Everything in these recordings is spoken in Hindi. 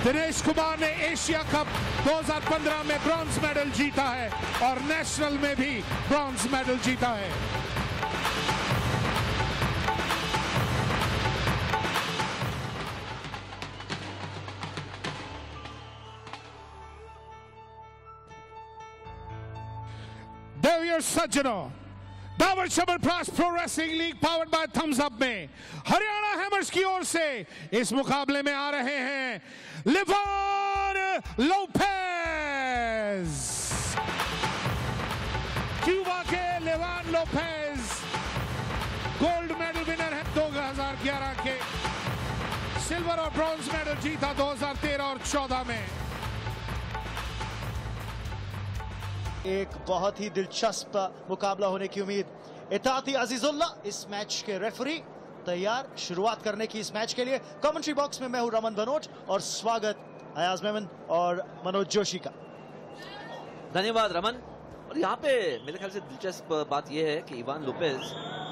दिनेश कुमार ने एशिया कप 2015 में ब्रॉन्ज मेडल जीता है और नेशनल में भी ब्रॉन्ज मेडल जीता है। देवियर सज्जनों, Dabur chyawanprash pro wrestling league powered by Thums Up में हरियाणा हैमर्स की ओर से इस मुकाबले में आ रहे हैं लिवान लोपेज। क्यूबा के लिवान लोपेज गोल्ड मेडल विनर है 2011 के, सिल्वर और ब्रॉन्ज मेडल जीता 2013 और 14 में। एक बहुत ही दिलचस्प मुकाबला होने की उम्मीद। इताती अजीजुल्ला इस मैच के रेफरी, तैयार शुरुआत करने की इस मैच के लिए। कमेंट्री बॉक्स में मैं हूं रमन बनोट और स्वागत अयाज मेमन और मनोज जोशी का। धन्यवाद रमन। और यहाँ पे मेरे ख्याल से दिलचस्प बात यह है कि इवान लोपेज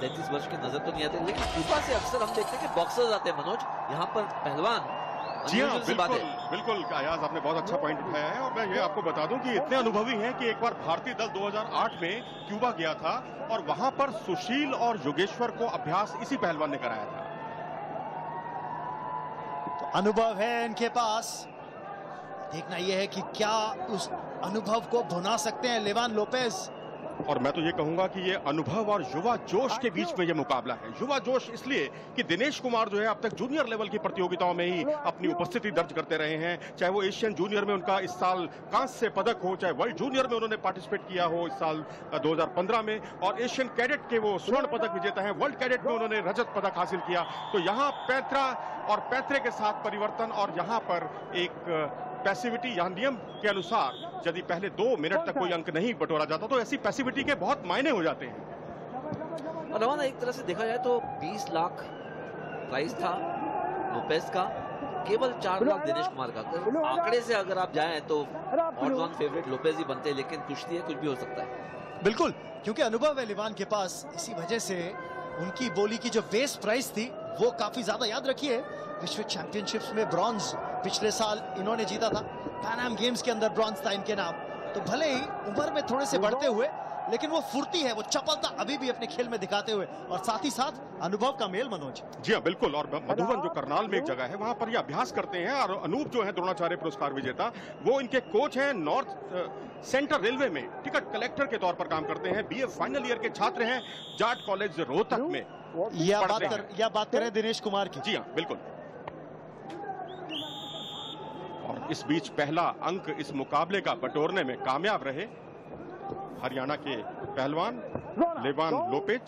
33 वर्ष के नजर तो नहीं आते, लेकिन क्यूबा से अक्सर हम देखते हैं कि बॉक्सर्स आते हैं मनोज, यहाँ पर पहलवान। जी हाँ, बिल्कुल अयाज, आपने बहुत अच्छा पॉइंट उठाया है। और मैं ये आपको बता दूं कि इतने अनुभवी हैं कि एक बार भारतीय दल 2008 में क्यूबा गया था और वहां पर सुशील और योगेश्वर को अभ्यास इसी पहलवान ने कराया था। तो अनुभव है इनके पास, देखना यह है कि क्या उस अनुभव को भुना सकते हैं लिवान लोपेज। और मैं तो ये कहूंगा कि ये अनुभव और युवा जोश के बीच में ये मुकाबला है। युवा जोश इसलिए कि दिनेश कुमार जो है अब तक जूनियर लेवल की प्रतियोगिताओं में ही अपनी उपस्थिति दर्ज करते रहे हैं, चाहे वो एशियन जूनियर में उनका इस साल कांस्य पदक हो, चाहे वर्ल्ड जूनियर में उन्होंने पार्टिसिपेट किया हो इस साल 2015 में, और एशियन कैडेट के वो स्वर्ण पदक विजेता है, वर्ल्ड कैडेट में उन्होंने रजत पदक हासिल किया। तो यहाँ पैत्रा और पैत्रे के साथ परिवर्तन, और यहाँ पर एक पैसिविटी, यहाँ नियम के अनुसार यदि पहले 2 मिनट तक कोई अंक नहीं बटोरा जाता तो ऐसी पैसिविटी के बहुत मायने हो जाते हैं। रवाना, एक तरह से देखा जाए तो 20 लाख प्राइस था लोपेज का, केवल 4 लाख दिनेश कुमार का। आंकड़े से अगर आप जाएं तो ऑड्स ऑन फेवरेट लोपेज ही बनते हैं, लेकिन कुश्ती है, कुछ भी हो सकता है। बिल्कुल, क्योंकि अनुभव है लिवान के पास, इसी वजह से उनकी बोली की जो बेस प्राइस थी वो काफी ज्यादा। याद रखिए विश्व चैंपियनशिप्स में ब्रॉन्ज पिछले साल इन्होंने जीता था, पैन एम गेम्स के अंदर ब्रॉन्ज था इनके नाम। तो भले ही उम्र में थोड़े से बढ़ते हुए, लेकिन वो फुर्ती है, वो चपलता अभी भी अपने खेल में दिखाते हुए, और साथ ही साथ अनुभव का मेल मनोज। जी हाँ, बिल्कुल। और मधुबन जो करनाल में एक जगह है, वहां पर ये अभ्यास करते हैं। और अनूप जो है द्रोणाचार्य पुरस्कार विजेता, वो इनके कोच हैं। नॉर्थ सेंट्रल रेलवे में टिकट कलेक्टर के तौर पर काम करते हैं। बीए फाइनल ईयर के छात्र हैं, जाट कॉलेज रोहतक में। यह बात करें दिनेश कुमार की। जी हाँ, बिल्कुल। और इस बीच पहला अंक इस मुकाबले का बटोरने में कामयाब रहे हरियाणा के पहलवान लिवान लोपेज।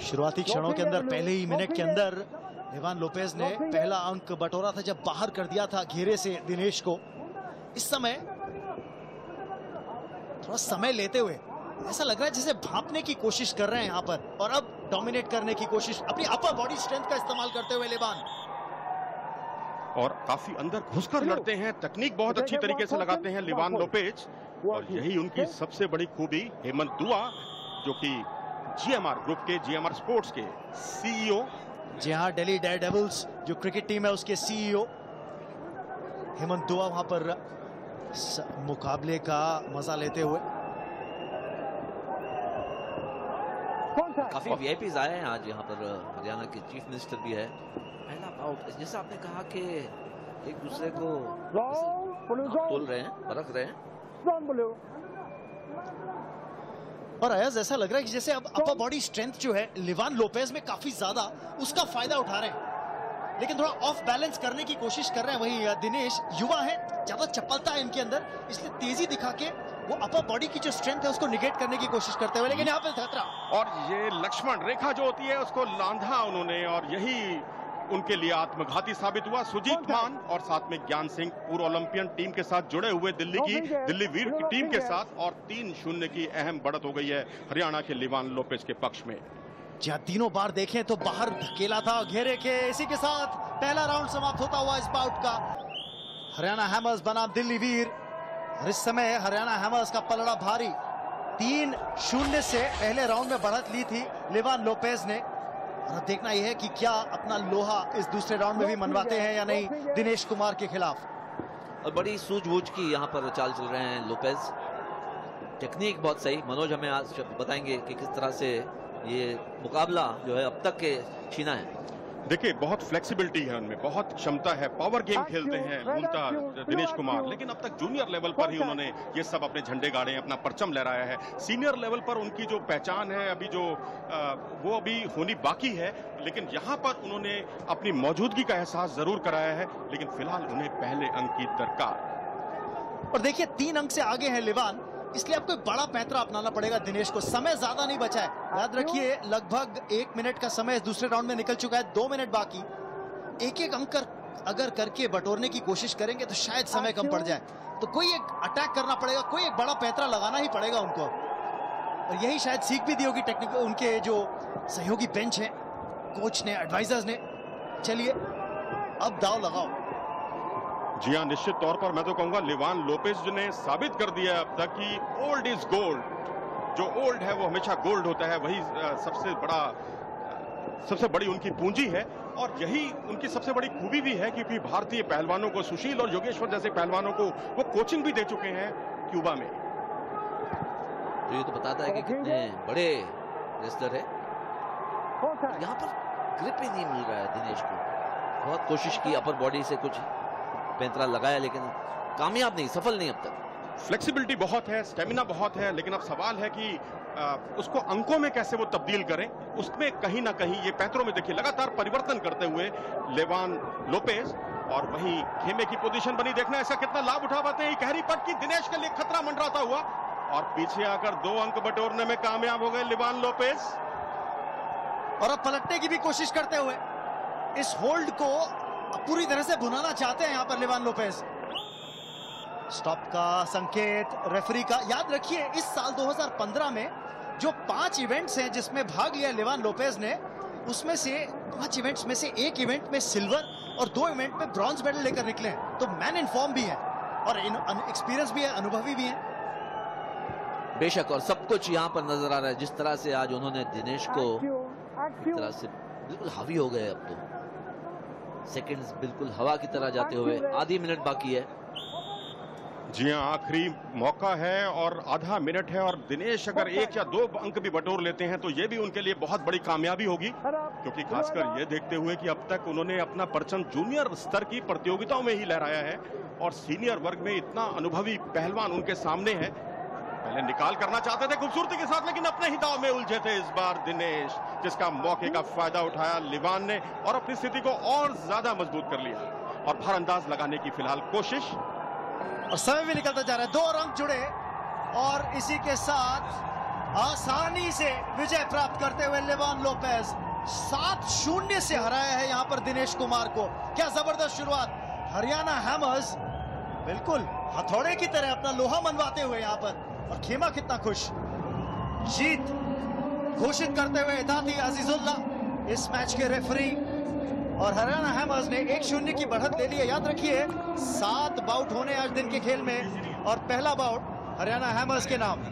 शुरुआती क्षणों के अंदर, पहले ही मिनट के अंदर लिवान लोपेज ने पहला अंक बटोरा था जब बाहर कर दिया था घेरे से दिनेश को। इस समय थोड़ा समय लेते हुए ऐसा लग रहा है जैसे भापने की कोशिश कर रहे हैं यहाँ पर, और अब डोमिनेट करने की कोशिश अपनी अपर बॉडी स्ट्रेंथ का इस्तेमाल करते हुए लिवान। और काफी अंदर घुसकर लड़ते हैं, तकनीक बहुत अच्छी तरीके से लगाते हैं लिवान लोपेज। और यही उनकी सबसे बड़ी खूबी। हेमंत दुआ जो कि जीएमआर ग्रुप के, जीएमआर स्पोर्ट्स के सीईओ, जी हाँ, दिल्ली डेयरडेविल्स जो क्रिकेट टीम है उसके सीईओ हेमंत दुआ वहां पर मुकाबले का मजा लेते हुए। काफी वीआईपीज आए हैं आज यहाँ पर, हरियाणा के चीफ मिनिस्टर भी है। पहला बाउट, जैसा आपने कहा कि एक दूसरे को तोल रहे हैं, परख रहे हैं। और अयज ऐसा लग रहा है कि जैसे अब अपर बॉडी स्ट्रेंथ जो है लिवान लोपेज में काफी ज्यादा, उसका फायदा उठा रहे हैं, लेकिन थोड़ा ऑफ बैलेंस करने की कोशिश कर रहे हैं। वहीं दिनेश युवा है, ज्यादा चपलता है इनके अंदर, इसलिए तेजी दिखा के वो अपर बॉडी की जो स्ट्रेंथ है उसको निगेट करने की कोशिश करते हुए, लेकिन यहाँ पे खतरा। और ये लक्ष्मण रेखा जो होती है उसको लांधा उन्होंने, और यही उनके लिए आत्मघाती साबित हुआ। सुजीत मान और साथ में ज्ञान सिंह पूर्व ओलंपियन टीम के साथ जुड़े हुए दिल्ली वीर की टीम के साथ, और 3-0 की अहम बढ़त हो गई है हरियाणा के लिवान लोपेज के पक्ष में। जहां तीनों बार देखें तो बाहर धकेला था घेरे के। इसी के साथ पहला राउंड समाप्त होता हुआ इस बाउट का। हरियाणा हैमर्स बनाम दिल्ली वीर, और इस समय हरियाणा हैमर्स का पलड़ा भारी। 3-0 से पहले राउंड में बढ़त ली थी लिवान लोपेज ने, और अब देखना यह है कि क्या अपना लोहा इस दूसरे राउंड में भी मनवाते हैं या नहीं दिनेश कुमार के खिलाफ। और बड़ी सूझबूझ की यहाँ पर चाल चल रहे हैं लोपेज। टेक्निक बहुत सही। मनोज हमें आज बताएंगे कि किस तरह से ये मुकाबला जो है अब तक के छीना है। देखिए, बहुत फ्लेक्सिबिलिटी है उनमें, बहुत क्षमता है, पावर गेम खेलते हैं मूलतः दिनेश कुमार, लेकिन अब तक जूनियर लेवल पर ही उन्होंने ये सब अपने झंडे गाड़े हैं, अपना परचम लहराया है। सीनियर लेवल पर उनकी जो पहचान है अभी वो अभी होनी बाकी है, लेकिन यहाँ पर उन्होंने अपनी मौजूदगी का एहसास जरूर कराया है, लेकिन फिलहाल उन्हें पहले अंक की दरकार। और देखिए 3 अंक से आगे है लिवान, इसलिए आपको बड़ा पैंतरा अपनाना पड़ेगा दिनेश को। समय ज्यादा नहीं बचा है, याद रखिए लगभग 1 मिनट का समय दूसरे राउंड में निकल चुका है, 2 मिनट बाकी। एक अंक अगर करके बटोरने की कोशिश करेंगे तो शायद समय कम पड़ जाए, तो कोई एक अटैक करना पड़ेगा, कोई एक बड़ा पैंतरा लगाना ही पड़ेगा उनको। और यही शायद सीख भी दी होगी टेक्निकल उनके जो सहयोगी बेंच है, कोच ने, एडवाइजर्स ने। चलिए अब दाव लगाओ। जी हाँ, निश्चित तौर पर मैं तो कहूंगा लिवान लोपेज ने साबित कर दिया अब तक कि ओल्ड इज गोल्ड। जो ओल्ड है वो हमेशा गोल्ड होता है, वही सबसे बड़ी उनकी पूंजी है, और यही उनकी सबसे बड़ी खूबी भी है, क्योंकि भारतीय पहलवानों को, सुशील और योगेश्वर जैसे पहलवानों को वो कोचिंग भी दे चुके हैं क्यूबा में। तो ये तो बताता है कि कितने बड़े रेसलर है। यहाँ पर ग्रिप ही नहीं मिल रहा है दिनेश को। बहुत कोशिश की अपर बॉडी से कुछ पैंतरा लगाया, लेकिन कामयाब नहीं, सफल नहीं अब तक। फ्लेक्सिबिलिटी बहुत है, स्टेमिना बहुत है, लेकिन अब सवाल है कि उसको अंकों में कैसे वो तब्दील करें। उसमें कहीं ना कहीं ये पैंतरों में देखिए लगातार परिवर्तन करते हुए लिवान लोपेज, और वहीं खेमे की पोजीशन बनी। देखना ऐसा कितना लाभ उठा पाते हैं। गहरी पट की दिनेश के लिए खतरा मंडराता हुआ, और पीछे आकर 2 अंक बटोरने में कामयाब हो गए लिवान लोपेज। और अब पलटने की भी कोशिश करते हुए इस होल्ड को पूरी तरह से भुनाना चाहते हैं यहाँ पर लिवान लोपेज। स्टॉप का संकेत रेफरी का। याद रखिए इस साल 2015 में जो 5 इवेंट्स हैं जिसमें भाग लिया लिवान लोपेज ने, उसमें से 5 इवेंट्स में से 1 इवेंट में सिल्वर और 2 इवेंट में ब्रॉन्ज मेडल लेकर निकले हैं। तो मैन इन फॉर्म भी है, और एक्सपीरियंस भी है, अनुभवी भी है। बेशक, और सब कुछ यहाँ पर नजर आ रहा है। जिस तरह से आज उन्होंने दिनेश को एक तरह से बिल्कुल हावी हो गए। अब तो सेकंड्स बिल्कुल हवा की तरह जाते हुए, आधी मिनट बाकी है। जी हाँ, आखिरी मौका है और आधा मिनट है, और दिनेश अगर 1 या 2 अंक भी बटोर लेते हैं तो ये भी उनके लिए बहुत बड़ी कामयाबी होगी, क्योंकि खासकर ये देखते हुए कि अब तक उन्होंने अपना परचम जूनियर स्तर की प्रतियोगिताओं में ही लहराया है, और सीनियर वर्ग में इतना अनुभवी पहलवान उनके सामने है। पहले निकाल करना चाहते थे खूबसूरती के साथ, लेकिन अपने ही दाव में उलझे थे इस बार दिनेश, जिसका मौके का फायदा उठाया लिवान ने और अपनी स्थिति को और ज्यादा मजबूत कर लिया, और भरअंदाज लगाने की फिलहाल कोशिश। और समय भी निकलता जा रहा है, 2 रंग जुड़े, और इसी के साथ आसानी से विजय प्राप्त करते हुए लिवान लोपेज 7-0 से हराया है यहाँ पर दिनेश कुमार को। क्या जबरदस्त शुरुआत। हरियाणा हैमर्स बिल्कुल हथौड़े की तरह अपना लोहा मनवाते हुए यहाँ पर, और खेमा कितना खुश। जीत घोषित करते हुए इताती अजीजुल्ला इस मैच के रेफरी, और हरियाणा हैमर्स ने 1-0 की बढ़त ले ली है। याद रखिए 7 बाउट होने आज दिन के खेल में, और पहला बाउट हरियाणा हैमर्स के नाम।